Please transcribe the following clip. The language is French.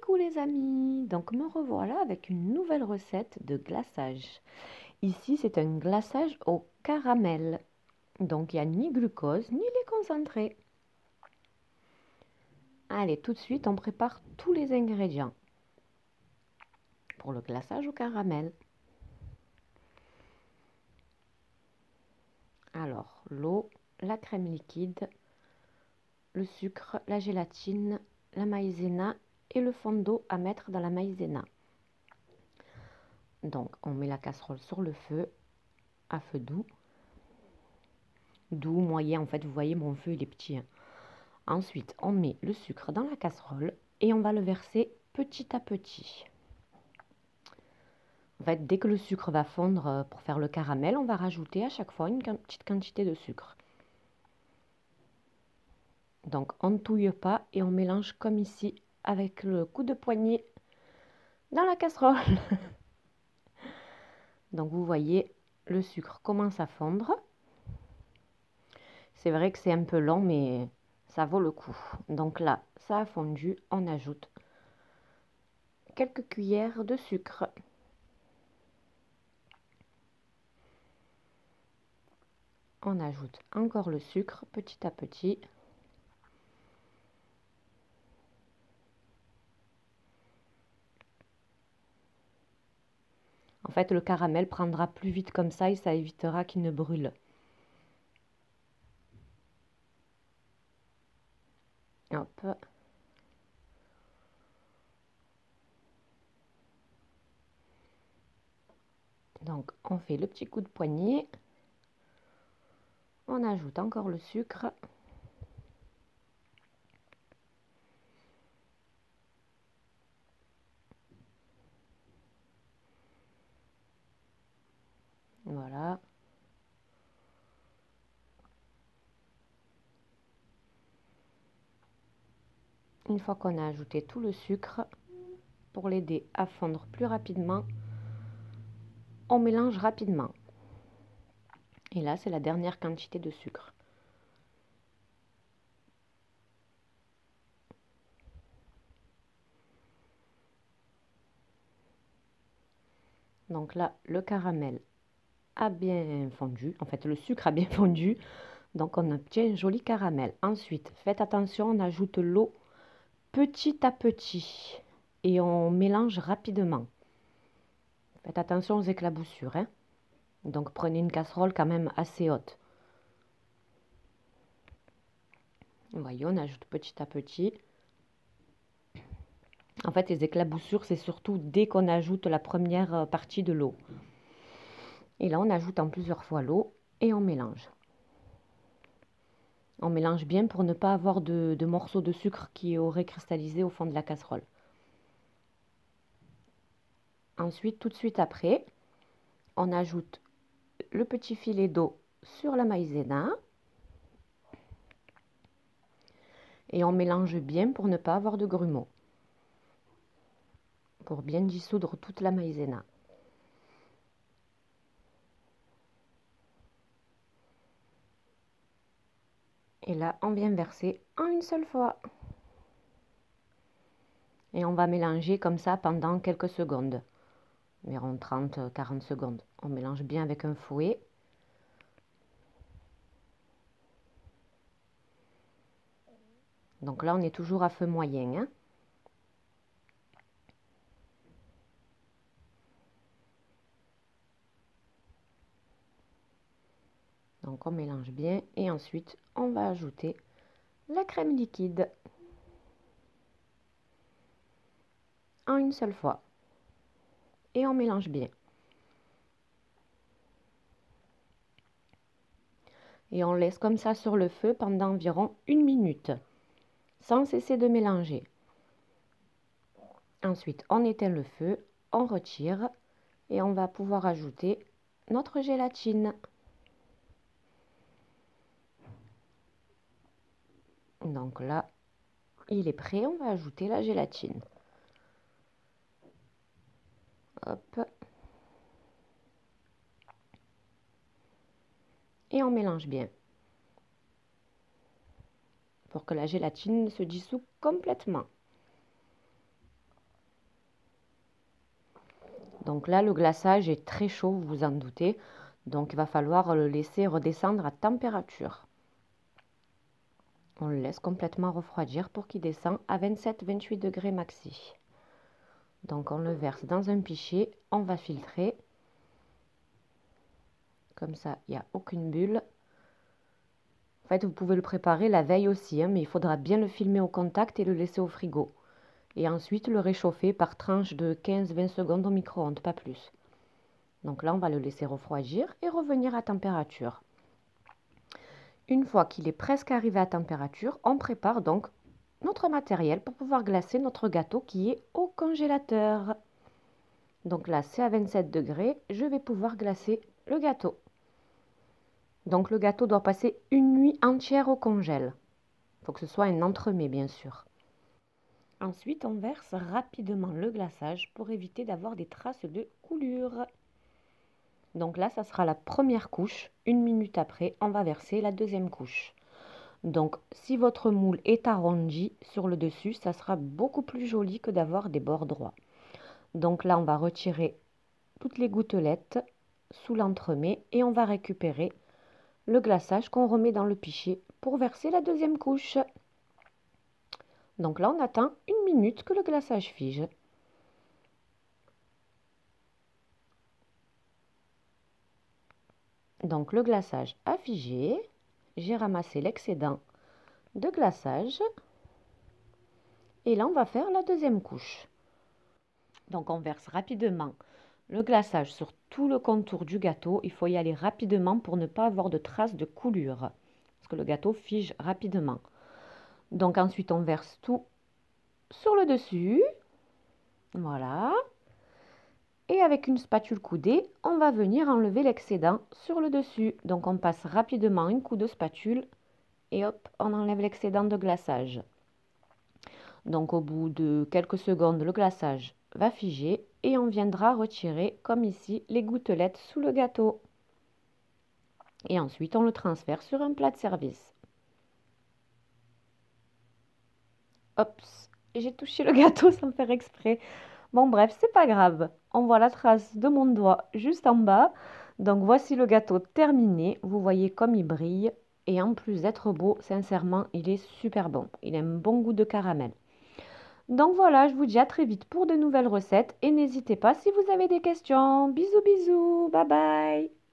Coucou les amis, donc me revoilà avec une nouvelle recette de glaçage. Ici c'est un glaçage au caramel, donc il n'y a ni glucose ni lait concentré. Allez, tout de suite on prépare tous les ingrédients pour le glaçage au caramel. Alors l'eau, la crème liquide, le sucre, la gélatine, la maïzena et le fond d'eau à mettre dans la maïzena. Donc on met la casserole sur le feu, à feu doux. Doux, moyen, en fait vous voyez mon feu il est petit. Ensuite on met le sucre dans la casserole et on va le verser petit à petit. En fait dès que le sucre va fondre pour faire le caramel, on va rajouter à chaque fois une petite quantité de sucre. Donc on ne touille pas et on mélange comme ici avec le coup de poignet dans la casserole. Donc vous voyez le sucre commence à fondre. C'est vrai que c'est un peu lent mais ça vaut le coup. Donc là ça a fondu, on ajoute quelques cuillères de sucre. On ajoute encore le sucre petit à petit. En fait, le caramel prendra plus vite comme ça et ça évitera qu'il ne brûle. Hop. Donc, on fait le petit coup de poignet. On ajoute encore le sucre. Voilà. Une fois qu'on a ajouté tout le sucre, pour l'aider à fondre plus rapidement, on mélange rapidement. Et là, c'est la dernière quantité de sucre. Donc là, le caramel a bien fondu. En fait, le sucre a bien fondu. Donc, on obtient un joli caramel. Ensuite, faites attention, on ajoute l'eau petit à petit et on mélange rapidement. Faites attention aux éclaboussures, hein. Donc prenez une casserole quand même assez haute. Vous voyez, on ajoute petit à petit. En fait, les éclaboussures, c'est surtout dès qu'on ajoute la première partie de l'eau. Et là, on ajoute en plusieurs fois l'eau et on mélange. On mélange bien pour ne pas avoir de morceaux de sucre qui auraient cristallisé au fond de la casserole. Ensuite, tout de suite après, on ajoute le petit filet d'eau sur la maïzena. Et on mélange bien pour ne pas avoir de grumeaux. Pour bien dissoudre toute la maïzena. Et là, on vient verser en une seule fois. Et on va mélanger comme ça pendant quelques secondes. Environ 30-40 secondes. On mélange bien avec un fouet. Donc là, on est toujours à feu moyen, hein. Donc on mélange bien et ensuite on va ajouter la crème liquide en une seule fois. Et on mélange bien. Et on laisse comme ça sur le feu pendant environ 1 minute, sans cesser de mélanger. Ensuite, on éteint le feu, on retire et on va pouvoir ajouter notre gélatine. Donc là, il est prêt, on va ajouter la gélatine. Hop. Et on mélange bien pour que la gélatine se dissout complètement. Donc là, le glaçage est très chaud, vous vous en doutez. Donc il va falloir le laisser redescendre à température. On le laisse complètement refroidir pour qu'il descende à 27-28 degrés maxi. Donc on le verse dans un pichet, on va filtrer. Comme ça, il n'y a aucune bulle. En fait, vous pouvez le préparer la veille aussi, hein, mais il faudra bien le filmer au contact et le laisser au frigo. Et ensuite le réchauffer par tranche de 15-20 secondes au micro-ondes, pas plus. Donc là, on va le laisser refroidir et revenir à température. Une fois qu'il est presque arrivé à température, on prépare donc notre matériel pour pouvoir glacer notre gâteau qui est au congélateur. Donc là, c'est à 27 degrés, je vais pouvoir glacer le gâteau. Donc le gâteau doit passer une nuit entière au congèle. Il faut que ce soit un entremets, bien sûr. Ensuite, on verse rapidement le glaçage pour éviter d'avoir des traces de coulure. Donc là, ça sera la première couche. Une minute après, on va verser la deuxième couche. Donc, si votre moule est arrondi sur le dessus, ça sera beaucoup plus joli que d'avoir des bords droits. Donc là, on va retirer toutes les gouttelettes sous l'entremets et on va récupérer le glaçage qu'on remet dans le pichet pour verser la deuxième couche. Donc là, on attend une minute que le glaçage fige. Donc le glaçage a figé. J'ai ramassé l'excédent de glaçage. Et là, on va faire la deuxième couche. Donc on verse rapidement le glaçage sur tout le contour du gâteau. Il faut y aller rapidement pour ne pas avoir de traces de coulure. Parce que le gâteau fige rapidement. Donc ensuite, on verse tout sur le dessus. Voilà. Et avec une spatule coudée, on va venir enlever l'excédent sur le dessus. Donc on passe rapidement un coup de spatule et hop, on enlève l'excédent de glaçage. Donc au bout de quelques secondes, le glaçage va figer et on viendra retirer, comme ici, les gouttelettes sous le gâteau. Et ensuite, on le transfère sur un plat de service. Hop, j'ai touché le gâteau sans faire exprès. Bon bref, c'est pas grave. On voit la trace de mon doigt juste en bas. Donc voici le gâteau terminé. Vous voyez comme il brille. Et en plus d'être beau, sincèrement, il est super bon. Il a un bon goût de caramel. Donc voilà, je vous dis à très vite pour de nouvelles recettes. Et n'hésitez pas si vous avez des questions. Bisous bisous, bye bye.